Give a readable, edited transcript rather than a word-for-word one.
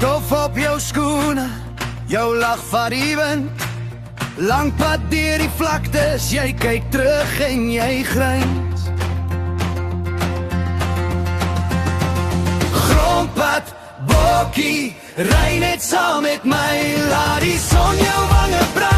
Stof op jou skoene, jou lag vat die wind. Lang pad deur die vlaktes, jy kyk terug en jy gryns. Grondpad, bokkie, ry net saam met my. Laat die son jou wange brand.